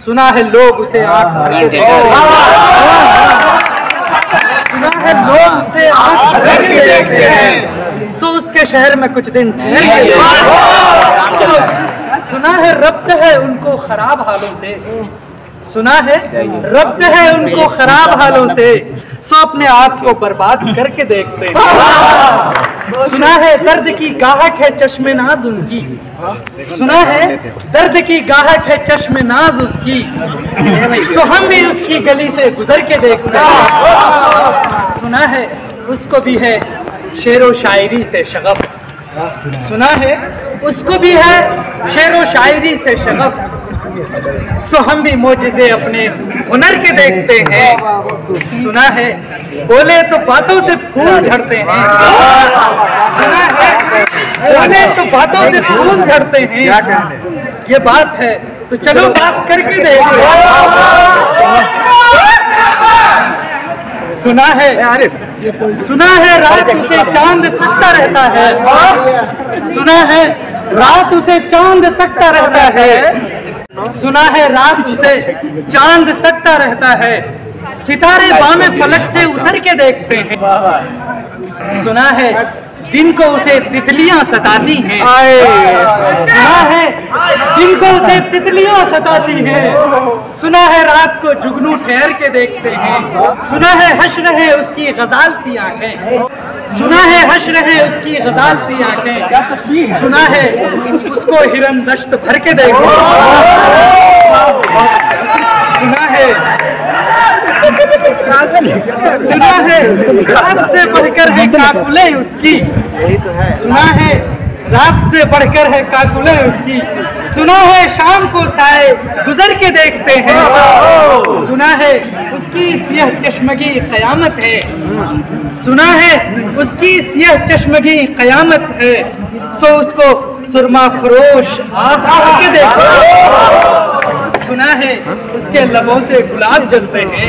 सुना है लोग उसे आंख भर के देखते हैं, सुना है लोग उसे आंख भर के देखते हैं, सो उसके शहर में कुछ दिन ठहर के देखते हैं। सुना है रब्त है उनको खराब हालों से, सुना है रब्त है उनको खराब हालों से, सो अपने आप को बर्बाद करके देखते हैं। सुना है दर्द की गाहक है चश्मे नाज उनकी, सुना है दर्द की गाहक है चश्मे नाज उसकी, सो हम भी उसकी गली से गुजर के देखते हैं। सुना है उसको भी है शेरो शायरी से शगफ, सुना है उसको भी है शेरो शायरी से शगफ, सो हम भी मोजिज़े अपने हुनर के देखते हैं। सुना है बोले तो बातों से फूल झड़ते हैं, सुना है बोले तो बातों से फूल झड़ते हैं, ये बात है तो चलो बात करके देखते हैं। सुना है रात उसे चांद तकता रहता है, सुना है रात उसे चांद तकता रहता है, सुना है रात उसे चांद तकता रहता है, सितारे बामे फलक से उतर के देखते हैं। सुना है दिन को उसे तितलियां सताती हैं, सुना है दिन को उसे तितलियां सताती हैं, सुना है रात को जुगनू ठहर के देखते हैं। सुना है हश्र है उसकी गजाल सी आंखें, सुना है हश्र है उसकी गजाल सी आंखें, सुना है उसको हिरन दश्त भर के देखते हैं। सुना है रात से बढ़कर है काकुले उसकी, सुना है रात से बढ़कर है काकुले उसकी, सुना है शाम को साए गुजर के देखते हैं, सुना है उसकी सियाह चश्मगी कयामत है, सुना है उसकी सियाह चश्मगी कयामत है, सो उसको सुरमा फरोश आँख के देखते हैं। सुना है उसके लबों से गुलाब जलते हैं,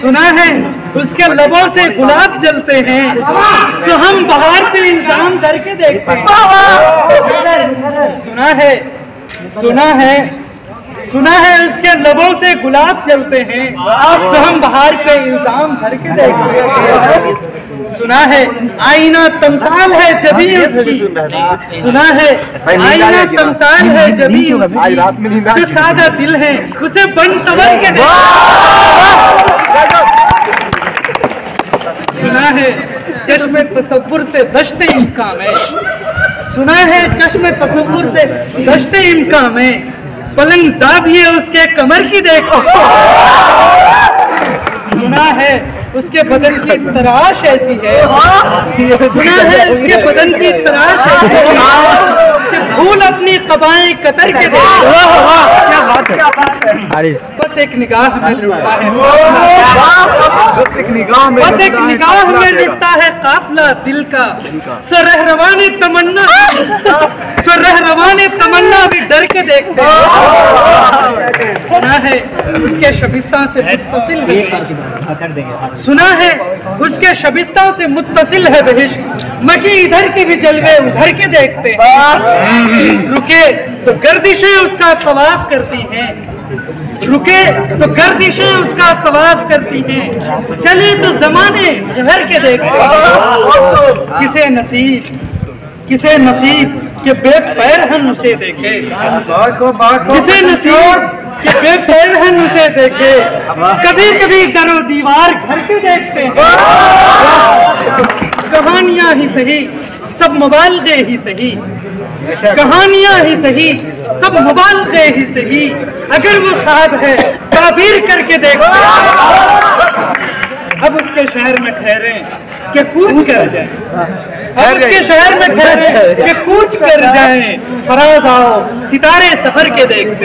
सुना है उसके लबों से गुलाब जलते हैं, सो हम बाहर पे इल्जाम करके देखते हैं। सुना है उसके लबों से गुलाब जलते हैं, सो हम बाहर पे इल्जाम भर के देखते हैं। सुना है आईना तमसाल है जभी उसकी, सुना है आईना तमसाल है जभी उसकी, जो सादा दिल है उसे बन संवर के सुना है चश्मे तसव्वुर से दश्ते इम्कान में, सुना है चश्मे तसव्वुर से दश्ते इम्कान में, पलंग ज़ाविये उसके कमर की देखो, सुना है उसके बदन की तराश ऐसी है, सुना है उसके बदन की तराश ऐसी है कि भूल अपनी कबाएं कतर के देखो। क्या बात है, बस एक निगाह में लुटता है, बस एक निगाह में लुटता है काफिला दिल का, सो रहरवाने तमन्ना, सो रहरवाने तमन्ना भी डर के देखते हैं। सुना है उसके शबिस्तान से मुत्तसिल है, सुना है उसके शबिस्तान से मुत्तसिल है बहिश्त, मकी इधर के भी जलवे उधर के देखते हैं। रुके तो गर्दिशें उसका तवाफ करती हैं, रुके तो गर्दिशें उसका तवाफ करती हैं, चले तो जमाने घर के देखते हैं। किसे नसीब के बेपैरहन उसे देखे, किसे नसीब के बेपैरहन उसे देखे, कभी कभी दरो दीवार घर के देखते हैं। कहानियां ही सही सब मुबालगे ही सही, कहानियां ही सही सब मुबालगे ही सही, अगर वो ख्वाब है ताबीर करके देखो। अब उसके शहर में ठहरे कि कूच कर जाए, अब उसके शहर में ठहरे कि कूच कर जाए, फराज आओ सितारे सफर के देखते।